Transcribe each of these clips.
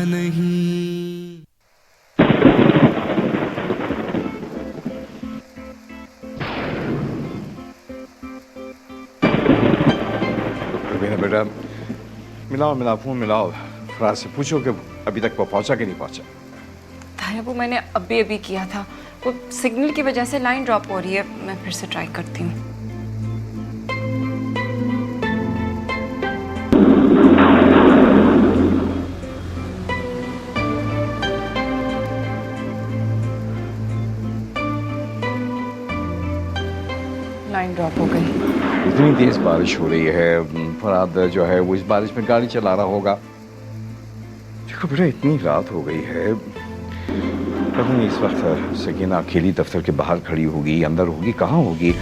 नहीं। रुबीना बेटा, मिलाओ मिलाओ, फोन मिलाओ, फराज से पूछो कि अभी तक वो पहुंचा कि नहीं पहुंचा। ताया वो मैंने अभी अभी किया था, वो सिग्नल की वजह से लाइन ड्रॉप हो रही है, मैं फिर से ट्राई करती हूँ। लाइन ड्रॉप हो गई। इतनी तेज बारिश हो रही है, फराद जो है वो इस बारिश में गाड़ी चला रहा होगा। देखो बेटा, इतनी रात हो गई है, पता नहीं इस वक्त सकीना अकेली दफ्तर के बाहर खड़ी होगी, अंदर होगी, कहाँ होगी।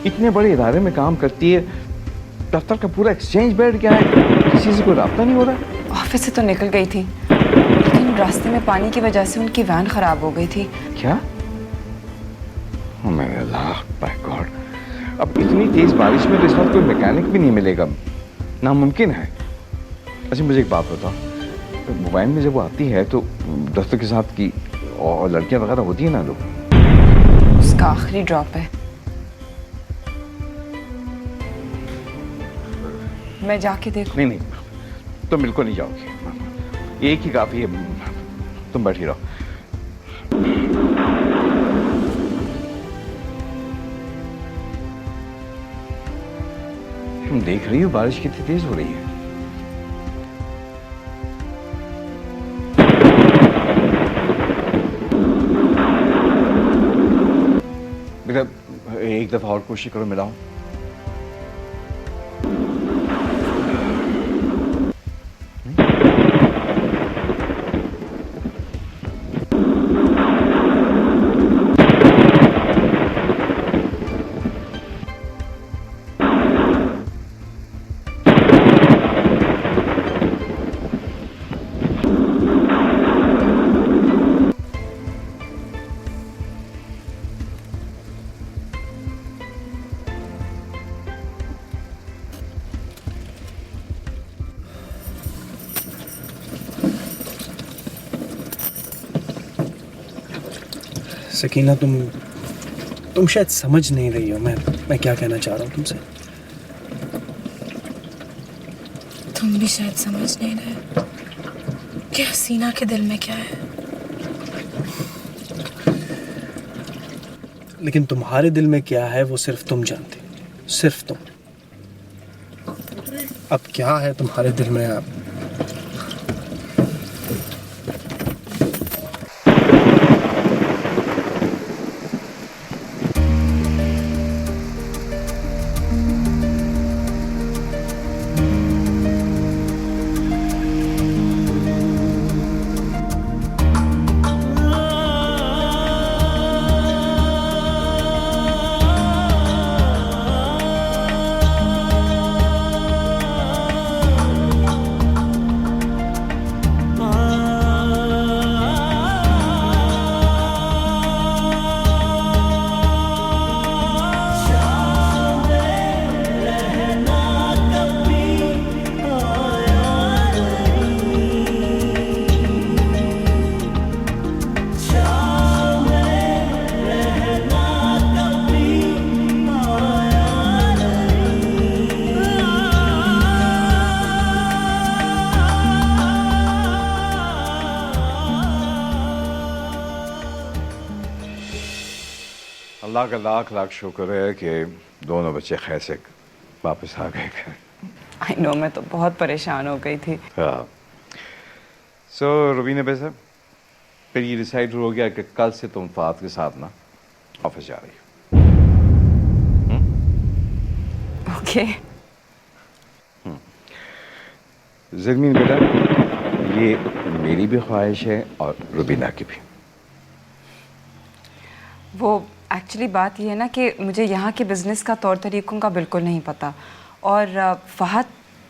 इतने बड़े इदारे में काम करती है, दफ्तर का पूरा एक्सचेंज बैठ गया है, किसी से कोई रास्ता नहीं हो रहा। ऑफिस से तो निकल गई थी, लेकिन रास्ते में पानी की वजह से उनकी वैन खराब हो गई थी। क्या? ओ मेरे अल्लाह, माय गॉड, अब इतनी तेज बारिश में तो इस वक्त कोई मैकेनिक भी नहीं मिलेगा, नामुमकिन है। अच्छा मुझे एक बात बताओ, मोबाइल में जब वो आती है तो दफ्तर के साथ की और लड़कियां वगैरह होती है ना लोग? उसका आखिरी ड्रॉप है। मैं जाके देखूं? नहीं नहीं, तुम बिल्कुल नहीं जाओगी, एक ही काफी है, तुम बैठी रहो। तुम देख रही हो बारिश कितनी तेज हो रही है। बेटा एक दफा और कोशिश करो, मिलाओ। सकीना, तुम शायद समझ नहीं रही हो मैं क्या कहना चाह रहा हूँ तुमसे। तुम भी शायद समझ नहीं रहे कि हसीना के दिल में क्या है। लेकिन तुम्हारे दिल में क्या है वो सिर्फ तुम जानती, सिर्फ तुम। अब क्या है तुम्हारे दिल में? आप अल्लाह का लाख लाख शुक्र है कि दोनों बच्चे खैर से वापस आ गए। आई नो, मैं तो बहुत परेशान हो गई थी। हाँ, सो रुबीना बेटा, फिर ये डिसाइड हो गया कि कल से तुम फात के साथ ना ऑफिस जा रही हो। ओके। ज़रमीन बेटा, ये मेरी भी ख्वाहिश है और रुबीना की भी। वो एक्चुअली बात ये है ना कि मुझे यहाँ के बिज़नेस का तौर तरीक़ों का बिल्कुल नहीं पता, और फहद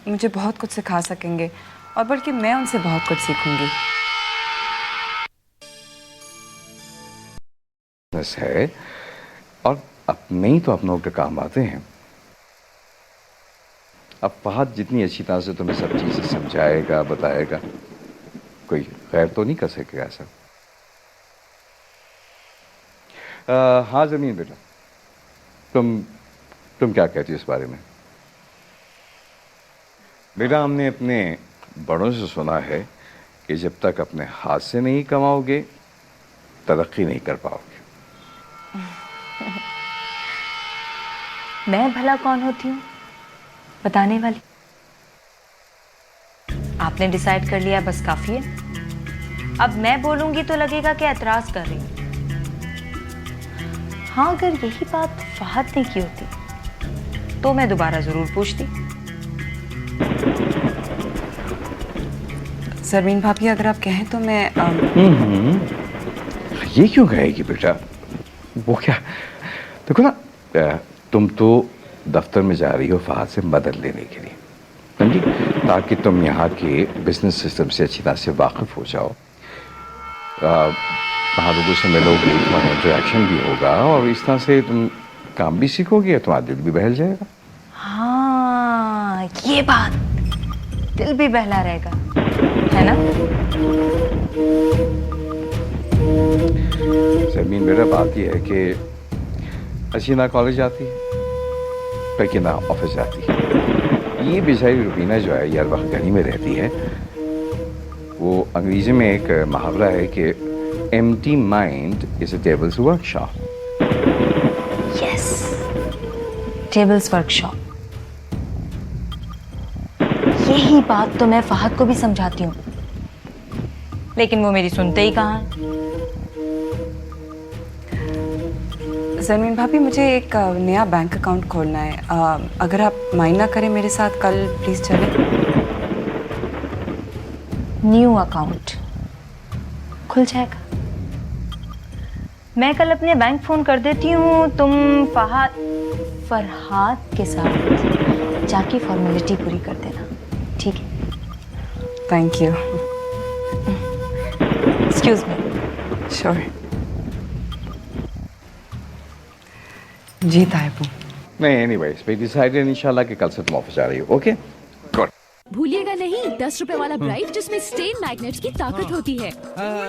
मुझे बहुत कुछ सिखा सकेंगे, और बल्कि मैं उनसे बहुत कुछ सीखूंगी। है और अपने ही तो अपनों के काम आते हैं। अब फहद जितनी अच्छी तरह से तुम्हें सब चीज़ें समझाएगा, बताएगा, कोई खैर तो नहीं कर सकेगा ऐसा। हाँ ज़मीन बेटा, तुम क्या कहती हो इस बारे में? बेटा, हमने अपने बड़ों से सुना है कि जब तक अपने हाथ से नहीं कमाओगे तरक्की नहीं कर पाओगे। मैं भला कौन होती हूँ बताने वाली? आपने डिसाइड कर लिया, बस काफी है। अब मैं बोलूंगी तो लगेगा कि एतराज कर रही हूँ। हाँ, अगर यही बात फहद ने की होती तो मैं दोबारा जरूर पूछती। सरवीन भाभी, अगर आप कहें तो मैं ये क्यों कहेगी बेटा? वो क्या, देखो ना, तुम तो दफ्तर में जा रही हो फहद से मदद लेने के लिए, समझी, ताकि तुम यहाँ के बिजनेस सिस्टम से अच्छी तरह से वाकिफ हो जाओ। वहाँ लोगों से मिलोगे, तुम्हारा इंटरेक्शन भी होगा और इस तरह से तुम काम भी सीखोगे, तुम्हारा दिल भी बहल जाएगा। हाँ, ये बात, दिल भी बहला रहेगा, है ना? ज़मीन बेटा, बात यह है कि हसीना कॉलेज जाती है, पैकिना ऑफिस जाती है। ये बेचारी रुबीना जो है यार वक्त घनी में रहती है। वो अंग्रेजी में एक मुहावरा है कि empty mind is a devil's workshop. Yes, devil's workshop. यही बात तो मैं फहद को भी समझाती हूँ, लेकिन वो मेरी सुनते ही कहाँ है। ज़मीन भाभी, मुझे एक नया बैंक अकाउंट खोलना है। अगर आप माइंड ना करें मेरे साथ कल प्लीज चलें। न्यू अकाउंट खुल जाएगा। मैं कल अपने बैंक फोन कर देती हूँ, तुम फरहाद के साथ जाके फॉर्मेलिटी पूरी कर देना, ठीक है? Thank you. Excuse me. Sure. जी ताइबू। नहीं, एनीवेज वी डिसाइडेड इंशाल्लाह कि कल से तुम ऑफिस आ रही हो। Okay, good. भूलिएगा नहीं 10 रुपए वाला ब्राइट जिसमें स्टेन मैग्नेट्स की ताकत होती है।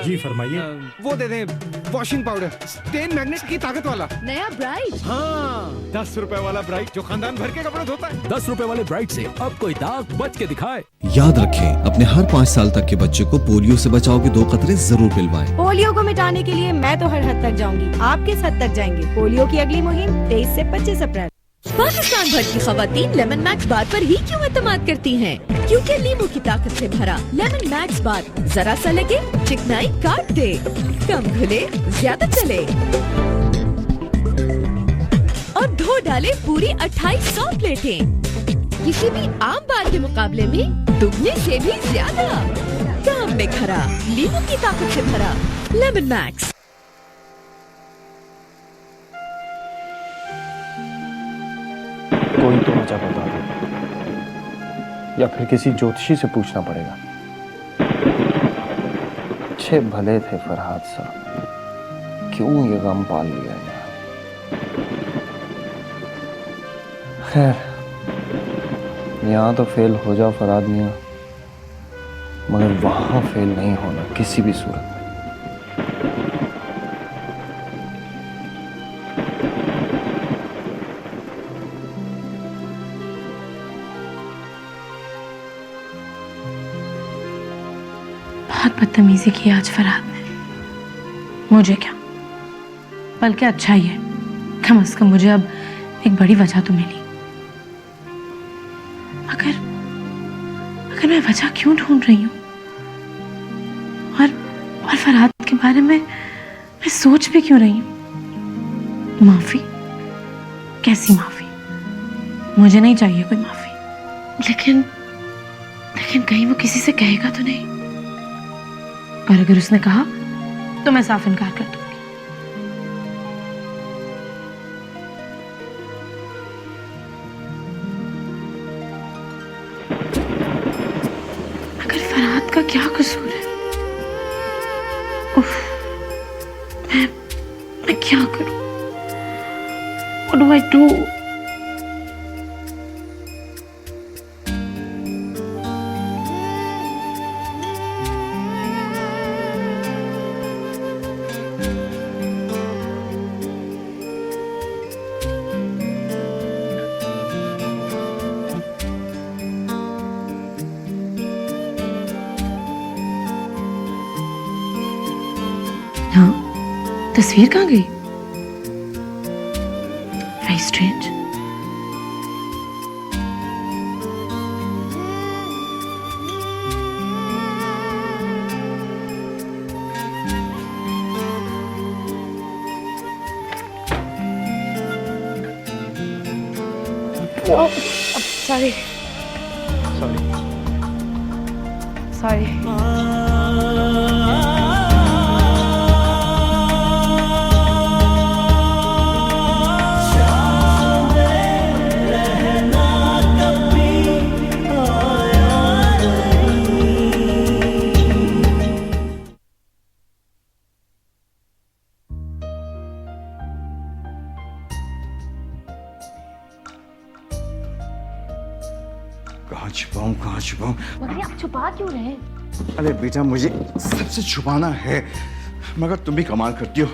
जी फरमाइए। वो दे दें वॉशिंग पाउडर, स्टेन मैग्नेट की ताकत वाला। नया ब्राइट। हाँ, 10 रुपए वाला ब्राइट जो खानदान भर के कपड़े धोता है। 10 रुपए वाले ब्राइट से अब कोई दाग बच के दिखाए। याद रखें, अपने हर 5 साल तक के बच्चे को पोलियो से बचाव के 2 कतरे जरूर पिलवाएं। पोलियो को मिटाने के लिए मैं तो हर हद तक जाऊंगी। आप किस हद तक जाएंगे? पोलियो की अगली मुहिम 23 से 25 अप्रैल। पाकिस्तान भर की खवातीन लेमन मैक्स बार पर ही क्यों एतमाद करती हैं? क्योंकि नींबू की ताकत से भरा लेमन मैक्स बार जरा सा लगे चिकनाई काट दे, कम घुले ज्यादा चले और धो डाले पूरी 2800 प्लेटें। किसी भी आम बार के मुकाबले में दुगने से भी ज्यादा काम में खरा, नींबू की ताकत से भरा लेमन मैक्स। कोई तो वजह बता दो, या फिर किसी ज्योतिषी से पूछना पड़ेगा। अच्छे भले थे फरहाद साहब, क्यों ये गम पाल लिया यार। खैर, यहाँ तो फेल हो जाओ फरहाद मियाँ, मगर वहां फेल नहीं होना किसी भी सूरत में। बहुत बदतमीजी की आज फरहाद ने। मुझे क्या, बल्कि अच्छा ही है, कम से कम मुझे अब एक बड़ी वजह तो मिली। अगर मैं वजह क्यों ढूंढ रही हूँ और फरहाद के बारे में मैं सोच भी क्यों रही हूँ? माफी? कैसी माफी? मुझे नहीं चाहिए कोई माफी, लेकिन कहीं वो किसी से कहेगा तो नहीं, और अगर उसने कहा तो मैं साफ इनकार कर दूंगी। अगर फरहाद का क्या कसूर है? उफ, मैं क्या करूं? What do I do? यहाँ तस्वीर कहाँ गई? Very strange. सॉरी सॉरी कहाँ छुपाऊं? मगर आप छुपा क्यों रहे? अरे बेटा, मुझे सबसे छुपाना है, मगर तुम भी कमाल करती हो।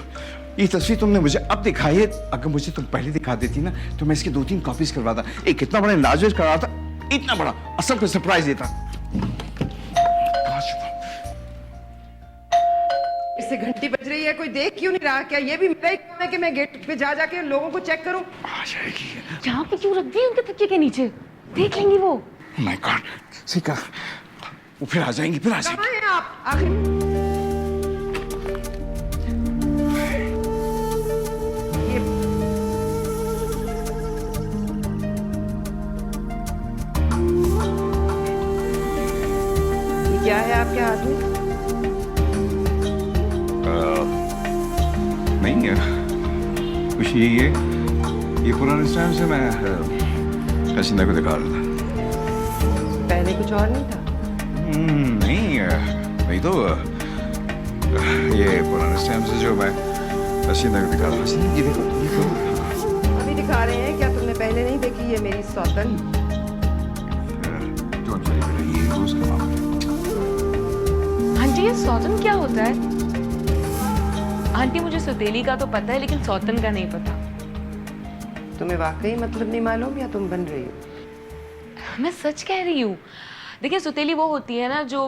ये तस्वीर तुमने मुझे अब दिखाई है, अगर मुझे तुम पहले दिखा देती ना तो मैं इसकी 2-3 कॉपीज करवाता। एक कितना बड़ा लाजवाब करवाता, इतना बड़ा असल को सरप्राइज देता। कहाँ छुपाऊं? इससे घंटी बज रही है, कोई देख क्यों नहीं रहा? क्या ये भी मेरा ही काम है कि मैं गेट पे जा जाके लोगों को चेक करूं? आ जाएगी। यहाँ पे क्यों रख दी उनके तकिए के नीचे? देख लेंगी वो। माय गॉड, सीखा। वो फिर आ जाएंगी, फिर आ जाएंगी। कहाँ हैं आप आखिर? ये क्या है आपके हाथ में? नहीं, कुछ ये पुराने टाइम से मैं हसीना को दिखा रहा था। पहले कुछ और नहीं था? नहीं तो ये पुराने टाइम से जो मैं हसीना को दिखा रहा था। ये देखो। अभी दिखा रहे हैं क्या? तुमने पहले नहीं देखी ये मेरी सौतन? ये रोज का मामला। आंटी, ये सौतन क्या होता है? आंटी, मुझे सौतेली का तो पता है, लेकिन सौतन का नहीं पता। तुम्हें वाकई मतलब नहीं मालूम या तुम बन रही हो? मैं सच कह रही हूँ। देखिए, सौतेली वो होती है ना जो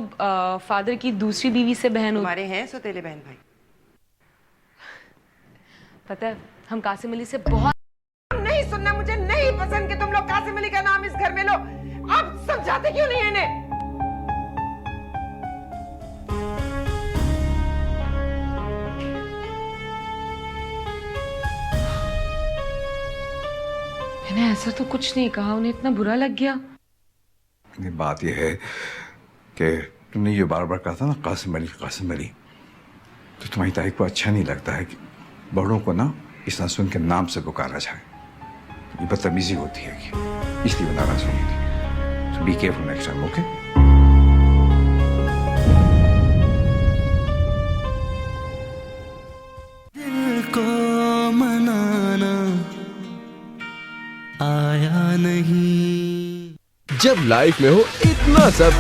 फादर की दूसरी बीवी से बहन होती। हमारे हैं सौतेले बहन भाई? पता है, हम कासिम अली से बहुत। नहीं सुनना, मुझे नहीं पसंद कि तुम लोग कासिम अली का नाम इस घर में लो। आप समझाते क्यों नहीं इन्हें? मैंने ऐसा तो कुछ नहीं कहा, उन्हें इतना बुरा लग गया। बात यह है कि तुमने ये बार बार कहा था ना कासिम अली, तो तुम्हारी तारीख को अच्छा नहीं लगता है कि बड़ों को ना इस नासुन के नाम से पुकारा जाए। ये बदतमीजी होती है कि इसलिए वो नाराज होगी थी। So be careful next time, okay? दिल को मनाना आया नहीं। जब लाइफ में हो इतना सब